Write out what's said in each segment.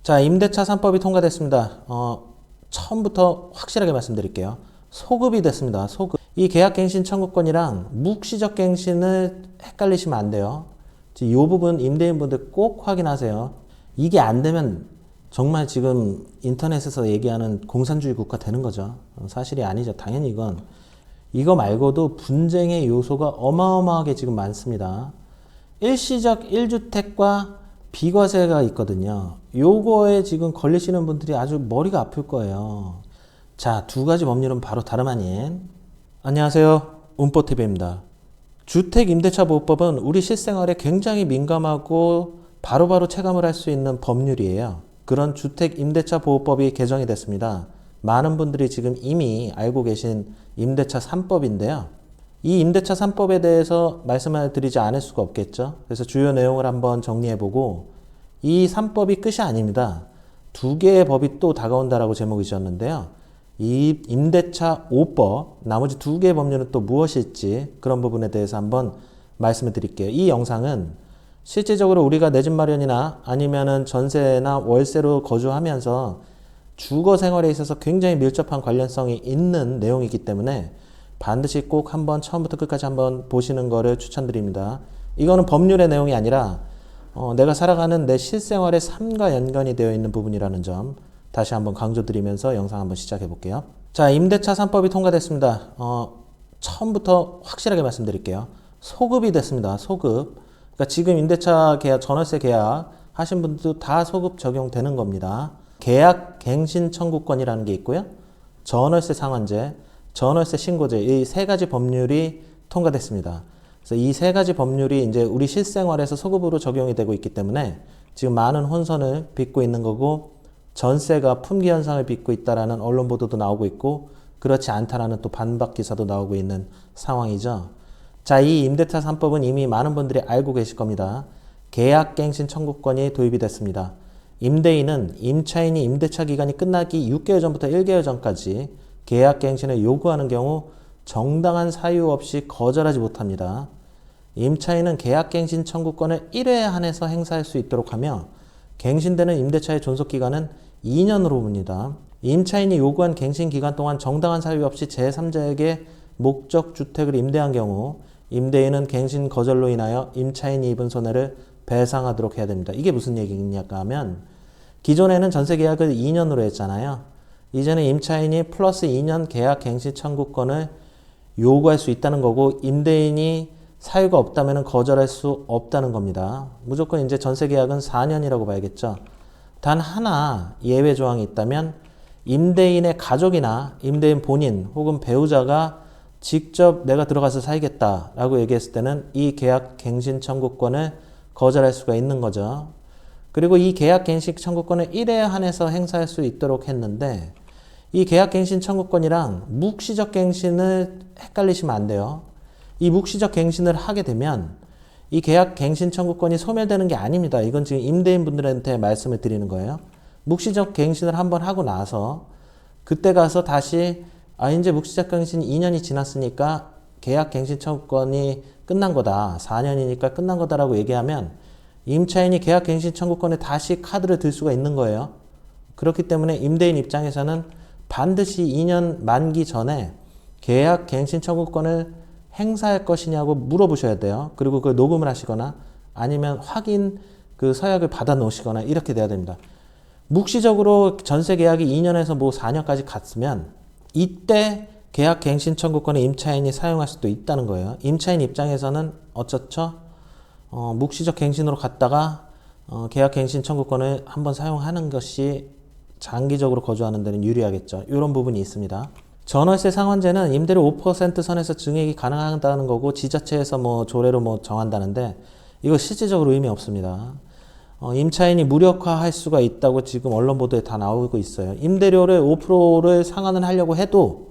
자, 임대차 3법이 통과됐습니다. 처음부터 확실하게 말씀드릴게요. 소급이 됐습니다. 소급. 이 계약갱신 청구권이랑 묵시적 갱신을 헷갈리시면 안 돼요. 이 부분 임대인분들 꼭 확인하세요. 이게 안 되면 정말 지금 인터넷에서 얘기하는 공산주의 국가 되는 거죠. 사실이 아니죠. 당연히 이거 말고도 분쟁의 요소가 어마어마하게 지금 많습니다. 일시적 1주택과 비과세가 있거든요. 요거에 지금 걸리시는 분들이 아주 머리가 아플 거예요. 자, 두 가지 법률은 바로 다름 아닌. 안녕하세요. 운뽀TV입니다. 주택임대차보호법은 우리 실생활에 굉장히 민감하고 바로바로 체감을 할 수 있는 법률이에요. 그런 주택임대차보호법이 개정이 됐습니다. 많은 분들이 지금 이미 알고 계신 임대차 3법인데요. 이 임대차 3법에 대해서 말씀을 드리지 않을 수가 없겠죠. 그래서 주요 내용을 한번 정리해보고, 이 3법이 끝이 아닙니다. 두 개의 법이 또 다가온다라고 제목이 지었는데요. 이 임대차 5법, 나머지 두 개의 법률은 또 무엇일지 그런 부분에 대해서 한번 말씀을 드릴게요. 이 영상은 실질적으로 우리가 내 집 마련이나 아니면은 전세나 월세로 거주하면서 주거 생활에 있어서 굉장히 밀접한 관련성이 있는 내용이기 때문에 반드시 꼭 한번 처음부터 끝까지 한번 보시는 거를 추천드립니다. 이거는 법률의 내용이 아니라 내가 살아가는 내 실생활의 삶과 연관이 되어 있는 부분이라는 점 다시 한번 강조드리면서 영상 한번 시작해 볼게요. 자, 임대차 3법이 통과됐습니다. 처음부터 확실하게 말씀드릴게요. 소급이 됐습니다. 소급. 그러니까 지금 임대차 계약, 전월세 계약 하신 분들도 다 소급 적용되는 겁니다. 계약 갱신 청구권이라는 게 있고요. 전월세 상환제, 전월세 신고제, 이 세 가지 법률이 통과됐습니다. 그래서 이 세 가지 법률이 이제 우리 실생활에서 소급으로 적용이 되고 있기 때문에 지금 많은 혼선을 빚고 있는 거고, 전세가 품귀 현상을 빚고 있다라는 언론 보도도 나오고 있고, 그렇지 않다라는 또 반박 기사도 나오고 있는 상황이죠. 자, 이 임대차 3법은 이미 많은 분들이 알고 계실 겁니다. 계약갱신 청구권이 도입이 됐습니다. 임대인은 임차인이 임대차 기간이 끝나기 6개월 전부터 1개월 전까지 계약갱신을 요구하는 경우 정당한 사유 없이 거절하지 못합니다. 임차인은 계약갱신 청구권을 1회에 한해서 행사할 수 있도록 하며, 갱신되는 임대차의 존속기간은 2년으로 봅니다. 임차인이 요구한 갱신 기간 동안 정당한 사유 없이 제3자에게 목적 주택을 임대한 경우 임대인은 갱신 거절로 인하여 임차인이 입은 손해를 배상하도록 해야 됩니다. 이게 무슨 얘기냐 하면, 기존에는 전세 계약을 2년으로 했잖아요. 이제는 임차인이 플러스 2년 계약 갱신 청구권을 요구할 수 있다는 거고, 임대인이 사유가 없다면 거절할 수 없다는 겁니다. 무조건 이제 전세 계약은 4년이라고 봐야겠죠. 단 하나 예외 조항이 있다면, 임대인의 가족이나 임대인 본인 혹은 배우자가 직접 내가 들어가서 살겠다라고 얘기했을 때는 이 계약 갱신 청구권을 거절할 수가 있는 거죠. 그리고 이 계약 갱신 청구권을 1회에 한해서 행사할 수 있도록 했는데, 이 계약 갱신 청구권이랑 묵시적 갱신을 헷갈리시면 안 돼요. 이 묵시적 갱신을 하게 되면 이 계약 갱신 청구권이 소멸되는 게 아닙니다. 이건 지금 임대인 분들한테 말씀을 드리는 거예요. 묵시적 갱신을 한번 하고 나서 그때 가서 다시 이제 묵시적 갱신 2년이 지났으니까 계약 갱신 청구권이 끝난 거다. 4년이니까 끝난 거다라고 얘기하면 임차인이 계약 갱신 청구권에 다시 카드를 들 수가 있는 거예요. 그렇기 때문에 임대인 입장에서는 반드시 2년 만기 전에 계약 갱신 청구권을 행사할 것이냐고 물어보셔야 돼요. 그리고 그걸 녹음을 하시거나 아니면 확인 그 서약을 받아 놓으시거나 이렇게 돼야 됩니다. 묵시적으로 전세 계약이 2년에서 뭐 4년까지 갔으면 이때 계약 갱신 청구권을 임차인이 사용할 수도 있다는 거예요. 임차인 입장에서는 어쩌죠? 묵시적 갱신으로 갔다가 계약 갱신 청구권을 한번 사용하는 것이 장기적으로 거주하는 데는 유리하겠죠. 이런 부분이 있습니다. 전월세 상환제는 임대료 5% 선에서 증액이 가능하다는 거고, 지자체에서 뭐 조례로 뭐 정한다는데 이거 실질적으로 의미 없습니다. 임차인이 무력화할 수가 있다고 지금 언론 보도에 다 나오고 있어요. 임대료를 5%를 상환을 하려고 해도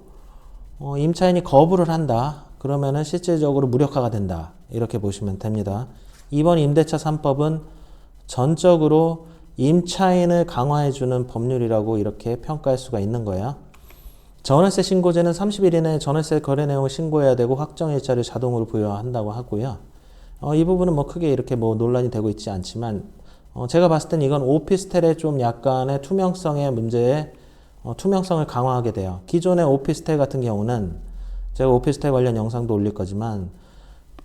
임차인이 거부를 한다. 그러면은 실질적으로 무력화가 된다. 이렇게 보시면 됩니다. 이번 임대차 3법은 전적으로 임차인을 강화해주는 법률이라고 이렇게 평가할 수가 있는 거예요. 전월세 신고제는 30일 이내에 전월세 거래 내용을 신고해야 되고 확정일자를 자동으로 부여한다고 하고요. 이 부분은 뭐 크게 이렇게 뭐 논란이 되고 있지 않지만 제가 봤을 땐 이건 오피스텔의 좀 약간의 투명성의 문제에 투명성을 강화하게 돼요. 기존의 오피스텔 같은 경우는 제가 오피스텔 관련 영상도 올릴 거지만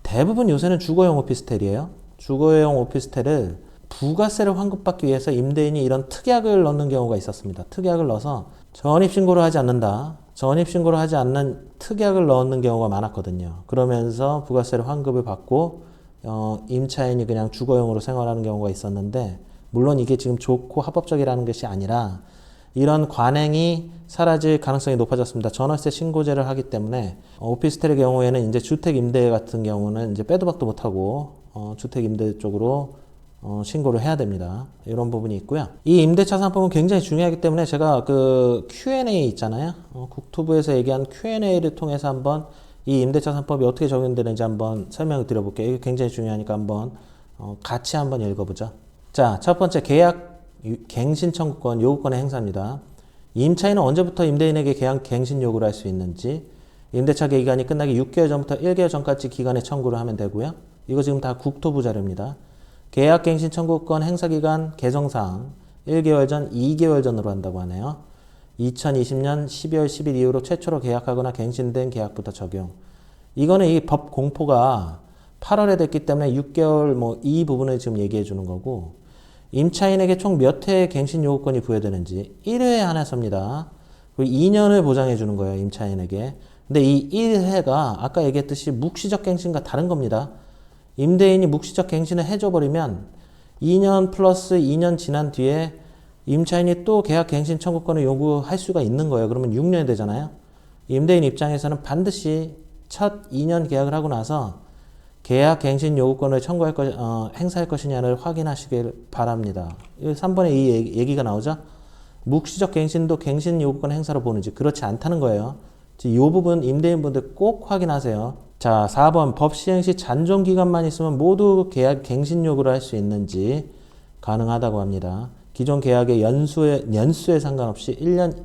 대부분 요새는 주거용 오피스텔이에요. 주거용 오피스텔을 부가세를 환급받기 위해서 임대인이 이런 특약을 넣는 경우가 있었습니다. 특약을 넣어서 전입신고를 하지 않는다. 전입신고를 하지 않는 특약을 넣는 경우가 많았거든요. 그러면서 부가세를 환급을 받고 임차인이 그냥 주거용으로 생활하는 경우가 있었는데, 물론 이게 지금 좋고 합법적이라는 것이 아니라 이런 관행이 사라질 가능성이 높아졌습니다. 전월세 신고제를 하기 때문에 오피스텔의 경우에는 이제 주택 임대 같은 경우는 이제 빼도 박도 못하고 주택 임대 쪽으로 신고를 해야 됩니다. 이런 부분이 있고요. 이 임대차 3법은 굉장히 중요하기 때문에 제가 그 Q&A 있잖아요. 국토부에서 얘기한 Q&A를 통해서 한번 이 임대차 3법이 어떻게 적용되는지 한번 설명을 드려볼게요. 이게 굉장히 중요하니까 한번 같이 한번 읽어보죠. 자, 첫 번째 계약 갱신 청구권, 요구권의 행사입니다. 임차인은 언제부터 임대인에게 계약 갱신 요구를 할 수 있는지, 임대차 기간이 끝나기 6개월 전부터 1개월 전까지 기간에 청구를 하면 되고요. 이거 지금 다 국토부 자료입니다. 계약 갱신 청구권 행사 기간 개정사항 1개월 전, 2개월 전으로 한다고 하네요. 2020년 12월 10일 이후로 최초로 계약하거나 갱신된 계약부터 적용. 이거는 이 법 공포가 8월에 됐기 때문에 6개월 이 부분을 지금 얘기해 주는 거고, 임차인에게 총 몇 회의 갱신 요구권이 부여되는지 1회에 한해서입니다. 그리고 2년을 보장해 주는 거예요, 임차인에게. 근데 이 1회가 아까 얘기했듯이 묵시적 갱신과 다른 겁니다. 임대인이 묵시적 갱신을 해줘 버리면 2년 플러스 2년 지난 뒤에 임차인이 또 계약 갱신 청구권을 요구할 수가 있는 거예요. 그러면 6년이 되잖아요. 임대인 입장에서는 반드시 첫 2년 계약을 하고 나서 계약 갱신 요구권을 행사할 것이냐를 확인하시길 바랍니다. 3번에 이 얘기가 나오죠. 묵시적 갱신도 갱신 요구권 행사로 보는지 그렇지 않다는 거예요. 이 부분 임대인분들 꼭 확인하세요. 자, 4번 법 시행 시 잔존 기간만 있으면 모두 계약 갱신 요구를 할 수 있는지 가능하다고 합니다. 기존 계약의 연수에 상관없이 1년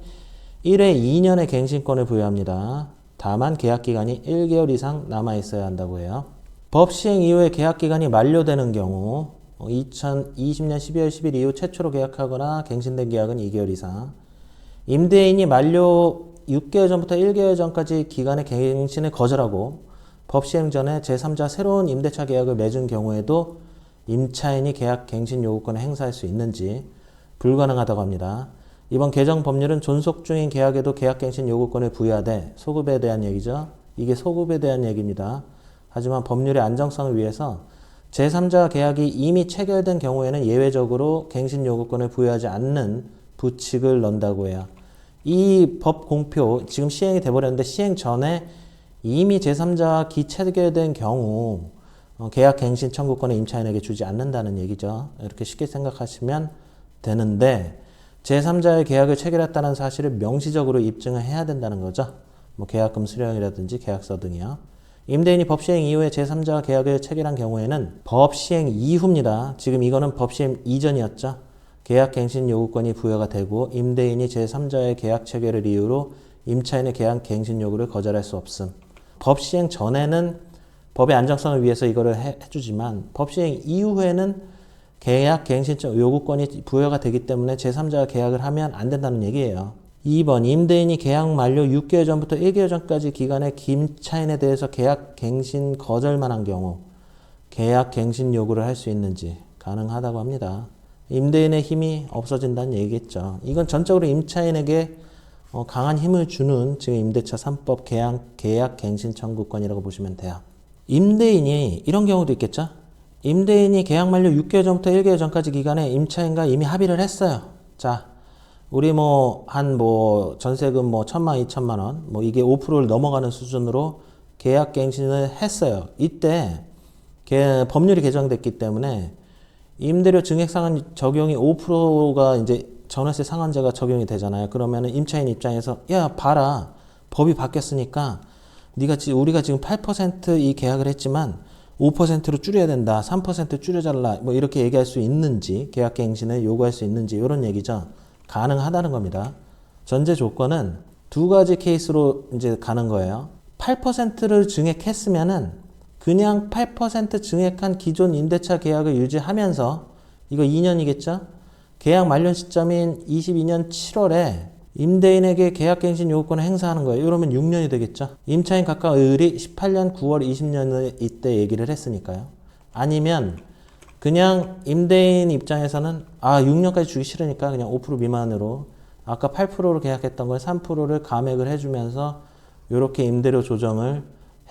1회 2년의 갱신권을 부여합니다. 다만 계약 기간이 1개월 이상 남아 있어야 한다고 해요. 법 시행 이후에 계약 기간이 만료되는 경우 2020년 12월 10일 이후 최초로 계약하거나 갱신된 계약은 2개월 이상, 임대인이 만료 6개월 전부터 1개월 전까지 기간의 갱신을 거절하고 법 시행 전에 제3자 새로운 임대차 계약을 맺은 경우에도 임차인이 계약 갱신 요구권을 행사할 수 있는지 불가능하다고 합니다. 이번 개정 법률은 존속 중인 계약에도 계약 갱신 요구권을 부여하되, 소급에 대한 얘기죠. 이게 소급에 대한 얘기입니다. 하지만 법률의 안정성을 위해서 제3자 계약이 이미 체결된 경우에는 예외적으로 갱신 요구권을 부여하지 않는 부칙을 넣는다고 해요. 이 법 공표 지금 시행이 돼버렸는데 시행 전에 이미 제3자 기 체결된 경우 계약 갱신 청구권을 임차인에게 주지 않는다는 얘기죠. 이렇게 쉽게 생각하시면 되는데, 제3자의 계약을 체결했다는 사실을 명시적으로 입증을 해야 된다는 거죠. 계약금 수령이라든지 계약서 등이요. 임대인이 법 시행 이후에 제3자 계약을 체결한 경우에는 법 시행 이후입니다. 지금 이거는 법 시행 이전이었죠. 계약 갱신 요구권이 부여가 되고 임대인이 제3자의 계약 체결을 이유로 임차인의 계약 갱신 요구를 거절할 수 없음. 법 시행 전에는 법의 안정성을 위해서 이거를 해주지만 법 시행 이후에는 계약 갱신 요구권이 부여가 되기 때문에 제3자가 계약을 하면 안 된다는 얘기예요. 2번 임대인이 계약 만료 6개월 전부터 1개월 전까지 기간에 임차인에 대해서 계약 갱신 거절만 한 경우 계약 갱신 요구를 할 수 있는지 가능하다고 합니다. 임대인의 힘이 없어진다는 얘기겠죠. 이건 전적으로 임차인에게 강한 힘을 주는 지금 임대차 3법 계약 갱신 청구권이라고 보시면 돼요. 임대인이 이런 경우도 있겠죠. 임대인이 계약 만료 6개월 전부터 1개월 전까지 기간에 임차인과 이미 합의를 했어요. 자, 우리 전세금 1,000만, 2,000만 원, 이게 5%를 넘어가는 수준으로 계약 갱신을 했어요. 이때 법률이 개정됐기 때문에 임대료 증액 상한 적용이 5%가 이제 전월세 상한제가 적용이 되잖아요. 그러면은 임차인 입장에서 야, 봐라. 법이 바뀌었으니까 우리가 지금 8% 이 계약을 했지만 5%로 줄여야 된다. 3% 줄여달라. 이렇게 얘기할 수 있는지, 계약 갱신을 요구할 수 있는지 이런 얘기죠. 가능하다는 겁니다. 전제 조건은 두 가지 케이스로 이제 가는 거예요. 8%를 증액했으면은 그냥 8% 증액한 기존 임대차 계약을 유지하면서 이거 2년이겠죠? 계약 만료 시점인 22년 7월에 임대인에게 계약갱신 요구권을 행사하는 거예요. 이러면 6년이 되겠죠? 임차인 각각 의율이 18년 9월 20년을 이때 얘기를 했으니까요. 아니면 그냥 임대인 입장에서는 6년까지 주기 싫으니까 그냥 5% 미만으로 아까 8%로 계약했던 걸 3%를 감액을 해주면서 이렇게 임대료 조정을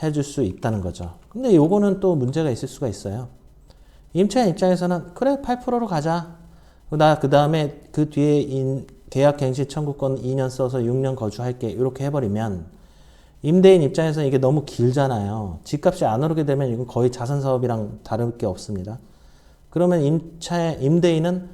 해줄 수 있다는 거죠. 근데 요거는 또 문제가 있을 수가 있어요. 임차인 입장에서는 그래 8%로 가자. 나 그 다음에 그 뒤에 계약갱신 청구권 2년 써서 6년 거주할게. 이렇게 해버리면 임대인 입장에서는 이게 너무 길잖아요. 집값이 안 오르게 되면 이건 거의 자선사업이랑 다를 게 없습니다. 그러면 임대인은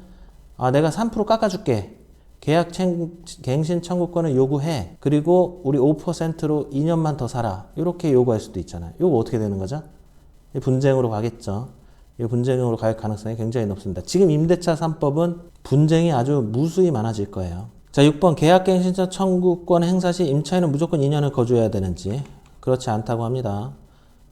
내가 3% 깎아줄게. 계약갱신 청구권을 요구해. 그리고 우리 5%로 2년만 더 살아. 이렇게 요구할 수도 있잖아요. 이거 어떻게 되는 거죠? 분쟁으로 가겠죠. 이 분쟁으로 갈 가능성이 굉장히 높습니다. 지금 임대차 3법은 분쟁이 아주 무수히 많아질 거예요. 자, 6번 계약갱신 청구권 행사 시 임차인은 무조건 2년을 거주해야 되는지. 그렇지 않다고 합니다.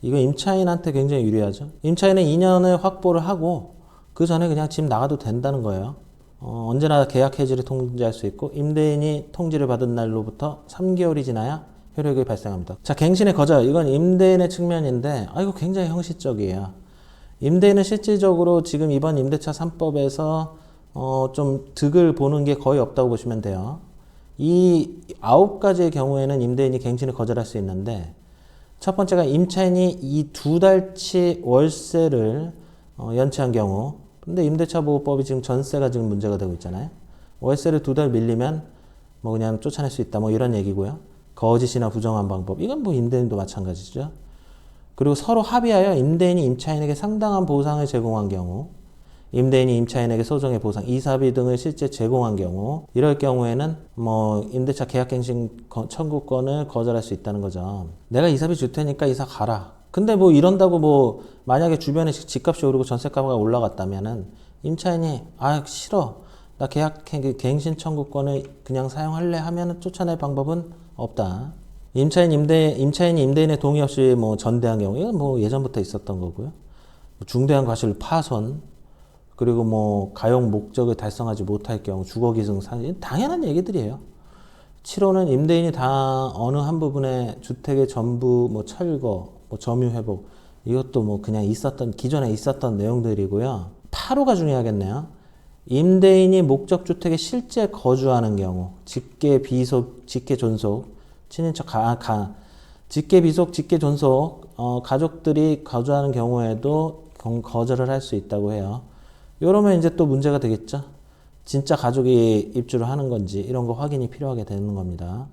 이거 임차인한테 굉장히 유리하죠. 임차인은 2년을 확보를 하고 그 전에 그냥 집 나가도 된다는 거예요. 언제나 계약 해지를 통지할 수 있고 임대인이 통지를 받은 날로부터 3개월이 지나야 효력이 발생합니다. 자, 갱신의 거절. 이건 임대인의 측면인데 이거 굉장히 형식적이에요. 임대인은 실질적으로 지금 이번 임대차 3법에서 좀 득을 보는 게 거의 없다고 보시면 돼요. 이 9가지의 경우에는 임대인이 갱신을 거절할 수 있는데 첫 번째가 임차인이 이 2달치 월세를 연체한 경우. 근데 임대차 보호법이 지금 전세가 지금 문제가 되고 있잖아요. 월세를 2달 밀리면 뭐 그냥 쫓아낼 수 있다 뭐 이런 얘기고요. 거짓이나 부정한 방법. 이건 뭐 임대인도 마찬가지죠. 그리고 서로 합의하여 임대인이 임차인에게 상당한 보상을 제공한 경우, 임대인이 임차인에게 소정의 보상, 이사비 등을 실제 제공한 경우, 이럴 경우에는 뭐 임대차 계약갱신 청구권을 거절할 수 있다는 거죠. 내가 이사비 줄 테니까 이사 가라. 근데 뭐 이런다고 뭐 만약에 주변에 집값이 오르고 전세가가 올라갔다면은 임차인이 싫어. 나 계약갱신 청구권을 그냥 사용할래 하면은 쫓아낼 방법은 없다. 임차인이 임대인의 동의 없이 뭐 전대한 경우, 이건 뭐 예전부터 있었던 거고요. 중대한 과실 파손, 그리고 뭐 가용 목적을 달성하지 못할 경우, 주거기승 상실, 당연한 얘기들이에요. 7호는 임대인이 다 어느 한 부분의 주택의 전부 뭐 철거, 뭐 점유 회복, 이것도 뭐 그냥 기존에 있었던 내용들이고요. 8호가 중요하겠네요. 임대인이 목적 주택에 실제 거주하는 경우, 직계 비속, 직계 존속, 친인척 직계 비속, 직계 존속, 가족들이 거주하는 경우에도 거절을 할 수 있다고 해요. 이러면 이제 또 문제가 되겠죠. 진짜 가족이 입주를 하는 건지 이런 거 확인이 필요하게 되는 겁니다.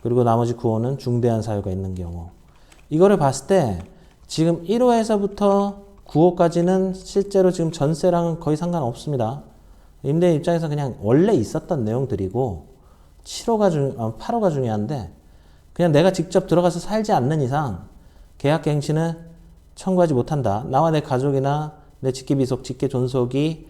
그리고 나머지 9호는 중대한 사유가 있는 경우. 이거를 봤을 때 지금 1호에서부터 9호까지는 실제로 지금 전세랑은 거의 상관없습니다. 임대인 입장에서 그냥 원래 있었던 내용들이고 8호가 중요한데 그냥 내가 직접 들어가서 살지 않는 이상 계약갱신을 청구하지 못한다. 나와 내 가족이나 내 직계비속, 직계존속이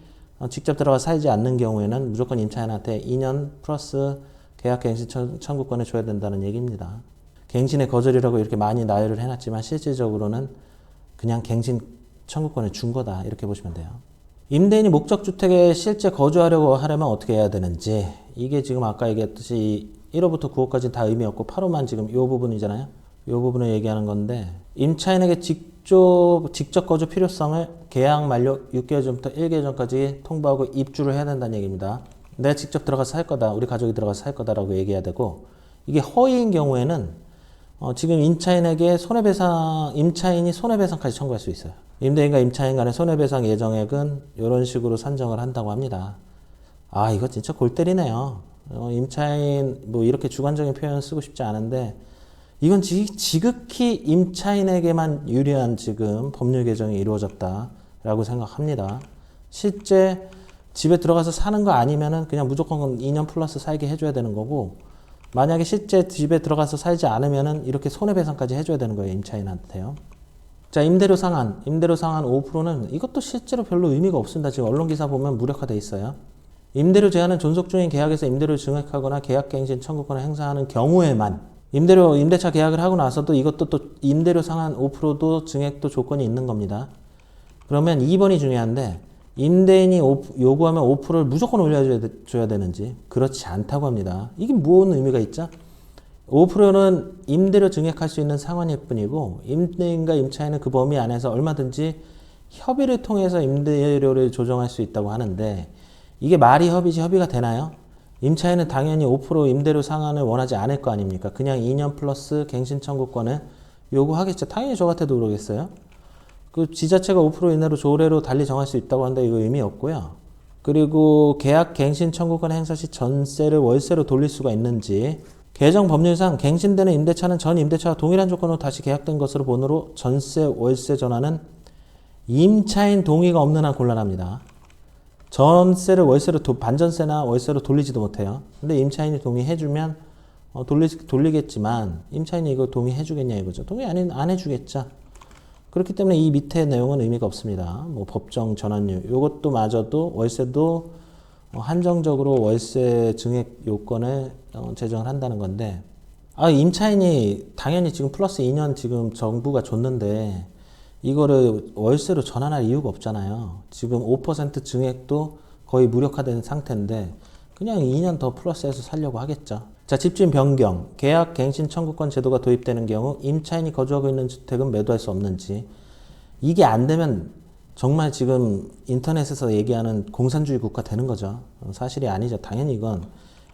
직접 들어가서 살지 않는 경우에는 무조건 임차인한테 2년 플러스 계약갱신 청구권을 줘야 된다는 얘기입니다. 갱신의 거절이라고 이렇게 많이 나열을 해놨지만 실질적으로는 그냥 갱신 청구권을 준 거다. 이렇게 보시면 돼요. 임대인이 목적주택에 실제 거주하려고 하려면 어떻게 해야 되는지, 이게 지금 아까 얘기했듯이 1호부터 9호까지는 다 의미 없고 8호만 지금 이 부분이잖아요. 이 부분을 얘기하는 건데, 임차인에게 직접 거주 필요성을 계약 만료 6개월 전부터 1개월 전까지 통보하고 입주를 해야 된다는 얘기입니다. 내가 직접 들어가서 살 거다, 우리 가족이 들어가서 살 거다라고 얘기해야 되고, 이게 허위인 경우에는 지금 임차인이 손해배상까지 청구할 수 있어요. 임대인과 임차인 간의 손해배상 예정액은 이런 식으로 산정을 한다고 합니다. 이거 진짜 골 때리네요. 임차인 뭐 이렇게 주관적인 표현 쓰고 싶지 않은데 이건 지극히 임차인에게만 유리한 지금 법률 개정이 이루어졌다라고 생각합니다. 실제 집에 들어가서 사는 거 아니면은 그냥 무조건 2년 플러스 살게 해줘야 되는 거고, 만약에 실제 집에 들어가서 살지 않으면은 이렇게 손해배상까지 해줘야 되는 거예요, 임차인한테요. 자, 임대료 상한 5%는 이것도 실제로 별로 의미가 없습니다. 지금 언론기사 보면 무력화돼 있어요. 임대료 제한은 존속 중인 계약에서 임대료를 증액하거나 계약갱신 청구권을 행사하는 경우에만, 임대차 계약을 하고 나서도 이것도 또 임대료 상한 5%도 증액도 조건이 있는 겁니다. 그러면 2번이 중요한데, 임대인이 요구하면 5%를 무조건 올려줘야 되는지 그렇지 않다고 합니다. 이게 무슨 의미가 있죠? 5%는 임대료 증액할 수 있는 상한일 뿐이고 임대인과 임차인은 그 범위 안에서 얼마든지 협의를 통해서 임대료를 조정할 수 있다고 하는데 이게 말이 협의지 협의가 되나요? 임차인은 당연히 5% 임대료 상한을 원하지 않을 거 아닙니까? 그냥 2년 플러스 갱신 청구권을 요구하겠죠. 당연히 저 같아도 그러겠어요. 그 지자체가 5% 이내로 조례로 달리 정할 수 있다고 하는데 이거 의미 없고요. 그리고 계약 갱신 청구권 행사 시 전세를 월세로 돌릴 수가 있는지 개정 법률상 갱신되는 임대차는 전 임대차와 동일한 조건으로 다시 계약된 것으로 보므로 전세 월세 전환은 임차인 동의가 없는 한 곤란합니다. 전세를 월세로 반전세나 월세로 돌리지도 못해요. 근데 임차인이 동의해주면 돌리겠지만 임차인이 이거 동의해주겠냐 이거죠. 동의 안 해주겠죠. 그렇기 때문에 이 밑에 내용은 의미가 없습니다. 뭐 법정 전환율 이것도 마저도 월세도 한정적으로 월세 증액 요건을 제정을 한다는 건데 임차인이 당연히 지금 플러스 2년 지금 정부가 줬는데 이거를 월세로 전환할 이유가 없잖아요. 지금 5% 증액도 거의 무력화된 상태인데 그냥 2년 더 플러스해서 살려고 하겠죠. 자, 집주인 변경, 계약 갱신 청구권 제도가 도입되는 경우 임차인이 거주하고 있는 주택은 매도할 수 없는지 이게 안 되면 정말 지금 인터넷에서 얘기하는 공산주의 국가 되는 거죠. 사실이 아니죠. 당연히 이건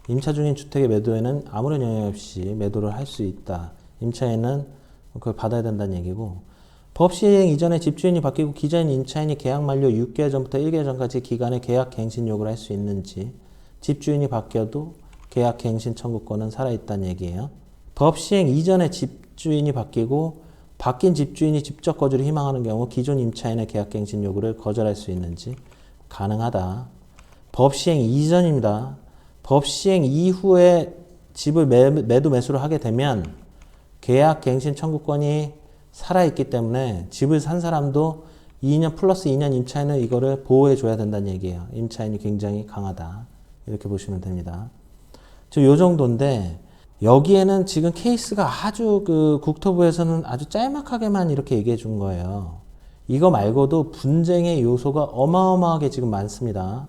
임차 중인 주택의 매도에는 아무런 영향 없이 매도를 할 수 있다. 임차인은 그걸 받아야 된다는 얘기고 법 시행 이전에 집주인이 바뀌고 기존 임차인이 계약 만료 6개월 전부터 1개월 전까지 기간에 계약 갱신 요구를 할 수 있는지 집주인이 바뀌어도 계약 갱신 청구권은 살아있다는 얘기예요. 법 시행 이전에 집주인이 바뀌고 바뀐 집주인이 직접 거주를 희망하는 경우 기존 임차인의 계약 갱신 요구를 거절할 수 있는지 가능하다. 법 시행 이전입니다. 법 시행 이후에 집을 매도 매수를 하게 되면 계약 갱신 청구권이 살아있기 때문에 집을 산 사람도 2년 플러스 2년 임차인은 이거를 보호해줘야 된다는 얘기예요. 임차인이 굉장히 강하다. 이렇게 보시면 됩니다. 요 정도인데 여기에는 지금 케이스가 아주 국토부에서는 아주 짤막하게만 이렇게 얘기해 준 거예요. 이거 말고도 분쟁의 요소가 어마어마하게 지금 많습니다.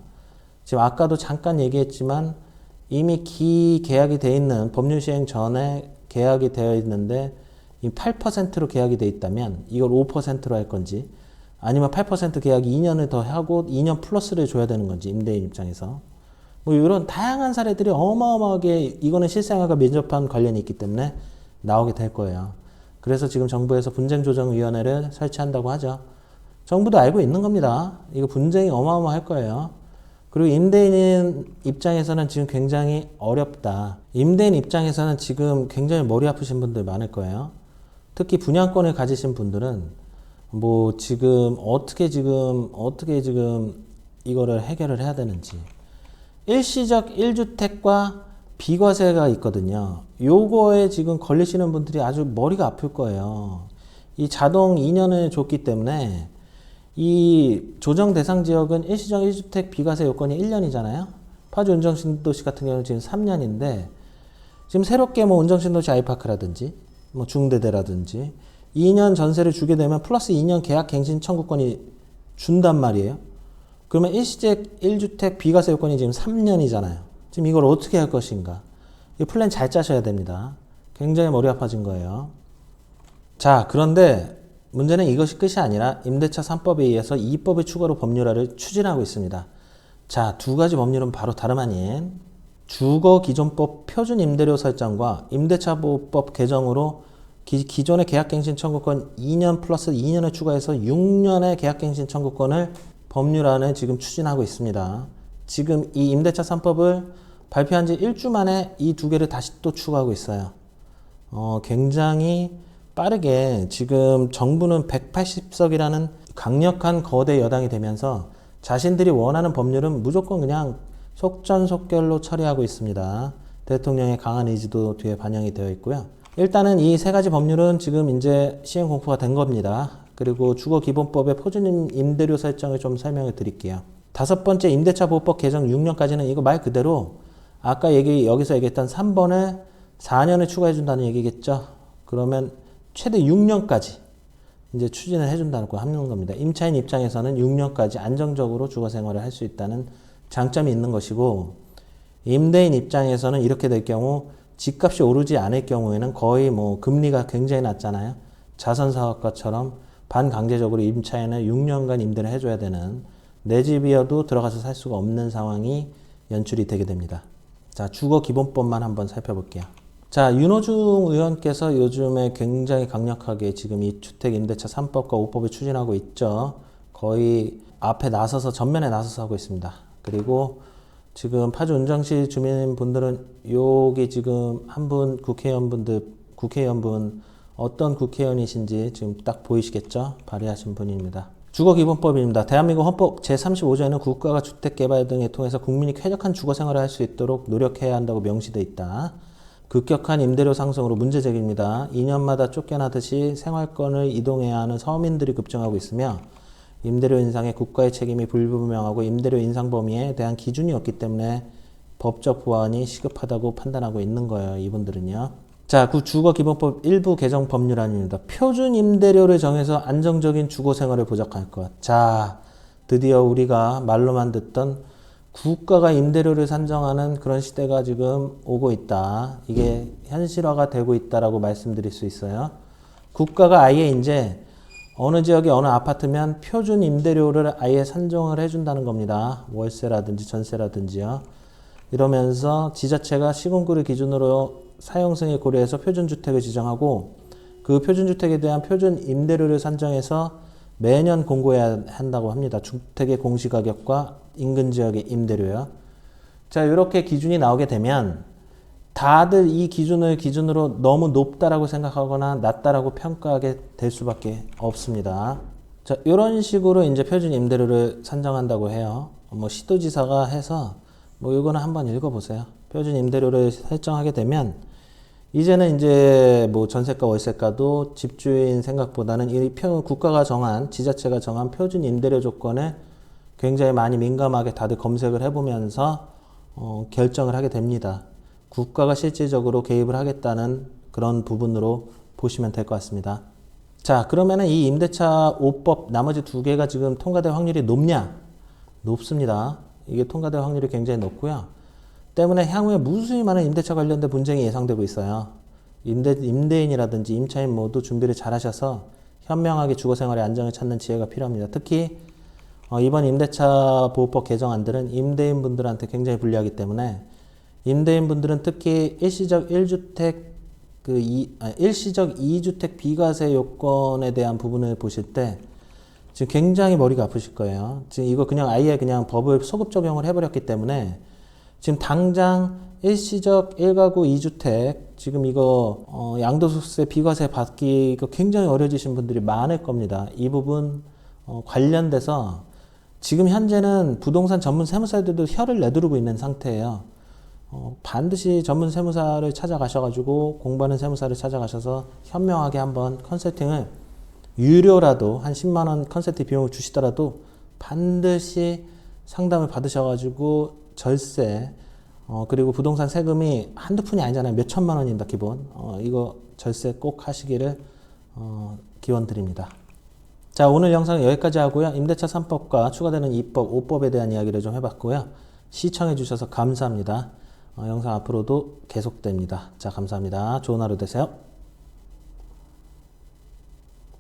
지금 아까도 잠깐 얘기했지만 이미 기계약이 돼 있는 법률 시행 전에 계약이 되어 있는데 8%로 계약이 돼 있다면 이걸 5%로 할 건지 아니면 8% 계약 2년을 더 하고 2년 플러스를 줘야 되는 건지 임대인 입장에서 뭐 이런 다양한 사례들이 어마어마하게 이거는 실생활과 밀접한 관련이 있기 때문에 나오게 될 거예요. 그래서 지금 정부에서 분쟁조정위원회를 설치한다고 하죠. 정부도 알고 있는 겁니다. 이거 분쟁이 어마어마할 거예요. 그리고 임대인 입장에서는 지금 굉장히 어렵다. 임대인 입장에서는 지금 굉장히 머리 아프신 분들 많을 거예요. 특히 분양권을 가지신 분들은 뭐 지금 어떻게 이거를 해결을 해야 되는지. 일시적 1주택과 비과세가 있거든요. 요거에 지금 걸리시는 분들이 아주 머리가 아플 거예요. 이 자동 2년을 줬기 때문에 이 조정 대상 지역은 일시적 1주택 비과세 요건이 1년이잖아요. 파주 운정신도시 같은 경우는 지금 3년인데 지금 새롭게 뭐 운정신도시 아이파크라든지 뭐 중대대라든지 2년 전세를 주게 되면 플러스 2년 계약 갱신 청구권이 준단 말이에요. 그러면 일시적 1주택 비과세 요건이 지금 3년이잖아요. 지금 이걸 어떻게 할 것인가. 이 플랜 잘 짜셔야 됩니다. 굉장히 머리 아파진 거예요. 자, 그런데 문제는 이것이 끝이 아니라 임대차 3법에 의해서 2법의 추가로 법률화를 추진하고 있습니다. 자, 두 가지 법률은 바로 다름 아닌 주거기존법 표준 임대료 설정과 임대차보호법 개정으로 기존의 계약갱신 청구권 2년 플러스 2년을 추가해서 6년의 계약갱신 청구권을 법률안을 지금 추진하고 있습니다. 지금 이 임대차 3법을 발표한 지 1주 만에 이 두 개를 다시 또 추가하고 있어요. 굉장히 빠르게 지금 정부는 180석이라는 강력한 거대 여당이 되면서 자신들이 원하는 법률은 무조건 그냥 속전속결로 처리하고 있습니다. 대통령의 강한 의지도 뒤에 반영이 되어 있고요. 일단은 이 세 가지 법률은 지금 이제 시행 공포가 된 겁니다. 그리고 주거기본법의 표준 임대료 설정을 좀 설명을 드릴게요. 다섯 번째 임대차 보호법 개정 6년까지는 이거 말 그대로 아까 여기서 얘기했던 3번을 4년을 추가해 준다는 얘기겠죠. 그러면 최대 6년까지 이제 추진을 해준다고 하는 겁니다. 임차인 입장에서는 6년까지 안정적으로 주거 생활을 할 수 있다는 장점이 있는 것이고, 임대인 입장에서는 이렇게 될 경우 집값이 오르지 않을 경우에는 거의 뭐 금리가 굉장히 낮잖아요. 자선사업가처럼 반강제적으로 임차인을 6년간 임대를 해줘야 되는, 내 집이어도 들어가서 살 수가 없는 상황이 연출이 되게 됩니다. 자, 주거기본법만 한번 살펴볼게요. 자, 윤호중 의원께서 요즘에 굉장히 강력하게 지금 이 주택임대차 3법과 5법을 추진하고 있죠. 거의 앞에 나서서 전면에 나서서 하고 있습니다. 그리고 지금 파주 운정시 주민분들은 여기 지금 한 분 국회의원분 어떤 국회의원이신지 지금 딱 보이시겠죠? 발의하신 분입니다. 주거기본법입니다. 대한민국 헌법 제35조에는 국가가 주택개발 등을 통해서 국민이 쾌적한 주거생활을 할 수 있도록 노력해야 한다고 명시되어 있다. 급격한 임대료 상승으로 문제제기입니다. 2년마다 쫓겨나듯이 생활권을 이동해야 하는 서민들이 급증하고 있으며 임대료 인상에 국가의 책임이 불분명하고 임대료 인상 범위에 대한 기준이 없기 때문에 법적 보완이 시급하다고 판단하고 있는 거예요. 이분들은요. 자, 그 주거기본법 일부 개정 법률안입니다. 표준 임대료를 정해서 안정적인 주거생활을 보장할 것. 자, 드디어 우리가 말로만 듣던 국가가 임대료를 산정하는 그런 시대가 지금 오고 있다. 이게 현실화가 되고 있다라고 말씀드릴 수 있어요. 국가가 아예 이제 어느 지역에 어느 아파트면 표준 임대료를 아예 산정을 해준다는 겁니다. 월세라든지 전세라든지요. 이러면서 지자체가 시군구를 기준으로 사용승에 고려해서 표준주택을 지정하고 그 표준주택에 대한 표준 임대료를 산정해서 매년 공고해야 한다고 합니다. 주택의 공시가격과 인근 지역의 임대료요. 자, 이렇게 기준이 나오게 되면 다들 이 기준을 기준으로 너무 높다라고 생각하거나 낮다라고 평가하게 될 수밖에 없습니다. 자, 이런 식으로 이제 표준 임대료를 산정한다고 해요. 뭐 시도지사가 해서 뭐 이거는 한번 읽어보세요. 표준 임대료를 설정하게 되면 이제는 이제 뭐 전세가 월세가도 집주인 생각보다는 이 국가가 정한 지자체가 정한 표준 임대료 조건에 굉장히 많이 민감하게 다들 검색을 해보면서 결정을 하게 됩니다. 국가가 실질적으로 개입을 하겠다는 그런 부분으로 보시면 될 것 같습니다. 자, 그러면은 이 임대차 5법 나머지 두 개가 지금 통과될 확률이 높냐? 높습니다. 이게 통과될 확률이 굉장히 높고요. 때문에 향후에 무수히 많은 임대차 관련된 분쟁이 예상되고 있어요. 임대인이라든지 임차인 모두 준비를 잘 하셔서 현명하게 주거생활의 안정을 찾는 지혜가 필요합니다. 특히 이번 임대차 보호법 개정안들은 임대인분들한테 굉장히 불리하기 때문에 임대인분들은 특히 일시적 2주택 비과세 요건에 대한 부분을 보실 때 지금 굉장히 머리가 아프실 거예요. 지금 이거 그냥 아예 그냥 법을 소급 적용을 해버렸기 때문에 지금 당장 일시적 1가구 2주택 지금 이거 양도소득세 비과세 받기 이거 굉장히 어려지신 분들이 많을 겁니다. 이 부분 관련돼서 지금 현재는 부동산 전문 세무사들도 혀를 내두르고 있는 상태예요. 반드시 전문 세무사를 찾아가셔가지고 공부하는 세무사를 찾아가셔서 현명하게 한번 컨설팅을 유료라도 한 10만 원 컨설팅 비용을 주시더라도 반드시 상담을 받으셔가지고 절세 그리고 부동산 세금이 한두 푼이 아니잖아요. 몇 천만 원입니다. 기본 이거 절세 꼭 하시기를 기원 드립니다. 자, 오늘 영상은 여기까지 하고요. 임대차 3법과 추가되는 2법, 5법에 대한 이야기를 좀 해봤고요. 시청해 주셔서 감사합니다. 영상 앞으로도 계속됩니다. 자, 감사합니다. 좋은 하루 되세요.